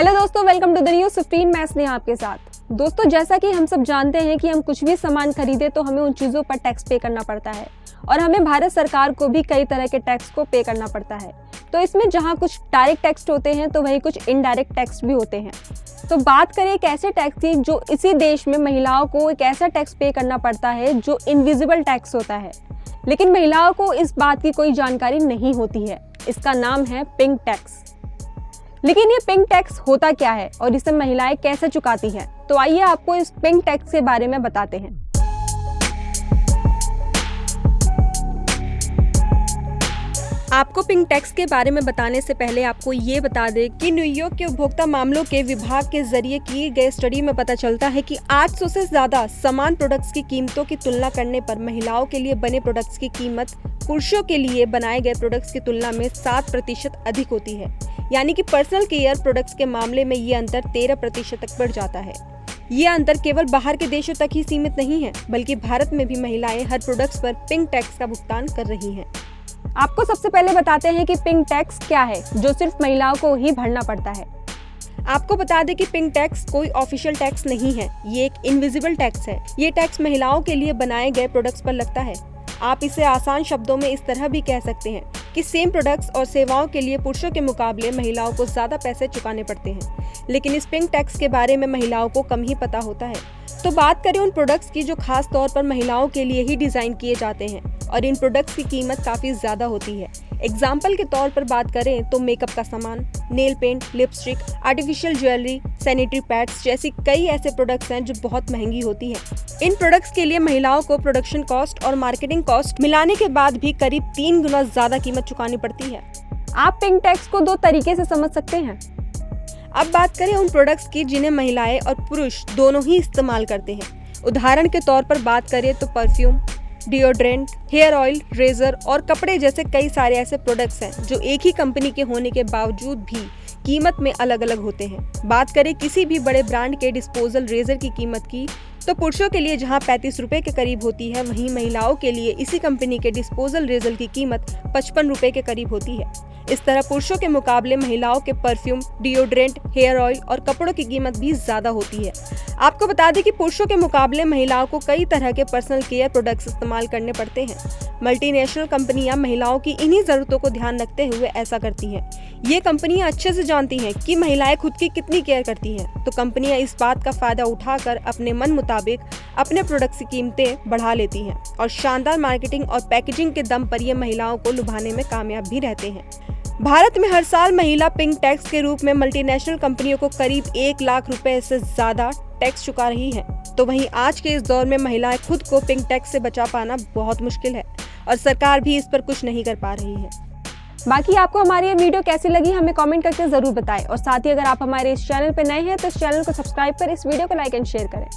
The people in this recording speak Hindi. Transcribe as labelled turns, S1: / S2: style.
S1: हेलो दोस्तों, वेलकम टू द न्यूज़ 15। मैं स्नेहा आपके साथ। दोस्तों, जैसा कि हम सब जानते हैं कि हम कुछ भी सामान खरीदे तो हमें उन चीज़ों पर टैक्स पे करना पड़ता है और हमें भारत सरकार को भी कई तरह के टैक्स को पे करना पड़ता है। तो इसमें जहाँ कुछ डायरेक्ट टैक्स होते हैं तो वहीं कुछ इनडायरेक्ट टैक्स भी होते हैं। तो बात करें एक ऐसे टैक्स की जो इसी देश में महिलाओं को एक ऐसा टैक्स पे करना पड़ता है जो इनविजिबल टैक्स होता है, लेकिन महिलाओं को इस बात की कोई जानकारी नहीं होती है। इसका नाम है पिंक टैक्स। लेकिन ये पिंक टैक्स होता क्या है और इसे महिलाएं कैसे चुकाती हैं? तो आइए आपको इस पिंक टैक्स के बारे में बताते हैं। आपको पिंक टैक्स के बारे में बताने से पहले आपको ये बता दें कि न्यूयॉर्क के उपभोक्ता मामलों के विभाग के जरिए किए गए स्टडी में पता चलता है कि 800 से ज्यादा समान प्रोडक्ट्स की कीमतों की तुलना करने पर महिलाओं के लिए बने प्रोडक्ट्स की कीमत पुरुषों के लिए बनाए गए प्रोडक्ट्स की तुलना में 7% अधिक होती है। यानी कि पर्सनल केयर प्रोडक्ट्स के मामले में ये अंतर 13% तक बढ़ जाता है। ये अंतर केवल बाहर के देशों तक ही सीमित नहीं है, बल्कि भारत में भी महिलाएं हर प्रोडक्ट्स पर पिंक टैक्स का भुगतान कर रही हैं। आपको सबसे पहले बताते हैं कि पिंक टैक्स क्या है, जो सिर्फ महिलाओं को ही भरना पड़ता है। आपको बता दें कि पिंक टैक्स कोई ऑफिशियल टैक्स नहीं है, ये एक इनविजिबल टैक्स है। ये टैक्स महिलाओं के लिए बनाए गए प्रोडक्ट्स पर लगता है। आप इसे आसान शब्दों में इस तरह भी कह सकते हैं कि सेम प्रोडक्ट्स और सेवाओं के लिए पुरुषों के मुकाबले महिलाओं को ज्यादा पैसे चुकाने पड़ते हैं, लेकिन इस पिंक टैक्स के बारे में महिलाओं को कम ही पता होता है। तो बात करें उन प्रोडक्ट्स की जो खास तौर पर महिलाओं के लिए ही डिजाइन किए जाते हैं और इन प्रोडक्ट्स की कीमत काफी ज्यादा होती है। एग्जाम्पल के तौर पर बात करें तो मेकअप का सामान, nail paint, lipstick, artificial jewellery, sanitary pads जैसी कई ऐसे प्रोडक्ट्स हैं जो बहुत महंगी होती है। इन प्रोडक्ट्स के लिए महिलाओं को प्रोडक्शन कॉस्ट और मार्केटिंग कॉस्ट मिलाने के बाद भी करीब 3 गुना ज्यादा कीमत चुकानी पड़ती है। आप पिंक टैक्स को 2 तरीके से समझ सकते हैं। अब बात करें उन प्रोडक्ट्स की जिन्हें महिलाएं और पुरुष दोनों ही इस्तेमाल करते हैं। उदाहरण के तौर पर बात करें तो perfume, deodorant, hair oil, razor और कपड़े जैसे कई सारे ऐसे प्रोडक्ट्स हैं जो एक ही कंपनी के होने के बावजूद भी कीमत में अलग अलग होते हैं। बात करें किसी भी बड़े ब्रांड के डिस्पोजल रेजर की कीमत की तो पुरुषों के लिए जहां 35 रुपए के करीब होती है, वहीं महिलाओं के लिए इसी कंपनी के डिस्पोजल रेजर की कीमत 55 रुपए के करीब होती है। इस तरह पुरुषों के मुकाबले महिलाओं के परफ्यूम, डिओड्रेंट, हेयर ऑयल और कपड़ों की कीमत भी ज्यादा होती है। आपको बता दें कि पुरुषों के मुकाबले महिलाओं को कई तरह के पर्सनल केयर प्रोडक्ट्स इस्तेमाल करने पड़ते हैं। मल्टीनेशनल कंपनियां महिलाओं की इन्हीं जरूरतों को ध्यान रखते हुए ऐसा करती हैं। ये कंपनियां अच्छे से जानती हैं कि महिलाएं खुद की कितनी केयर करती हैं, तो कंपनियां इस बात का फायदा उठाकर अपने मन मुताबिक अपने प्रोडक्ट्स की कीमतें बढ़ा लेती हैं और शानदार मार्केटिंग और पैकेजिंग के दम पर ये महिलाओं को लुभाने में कामयाब भी रहते हैं। भारत में हर साल महिला पिंक टैक्स के रूप में मल्टीनेशनल कंपनियों को करीब 1 लाख रुपए से ज्यादा टैक्स चुका रही है। तो वहीं आज के इस दौर में महिलाएं खुद को पिंक टैक्स से बचा पाना बहुत मुश्किल है और सरकार भी इस पर कुछ नहीं कर पा रही है। बाकी आपको हमारी ये वीडियो कैसी लगी हमें कमेंट करके जरूर बताएं और साथ ही अगर आप हमारे इस चैनल पर नए हैं तो इस चैनल को सब्सक्राइब कर इस वीडियो को लाइक एंड शेयर करें।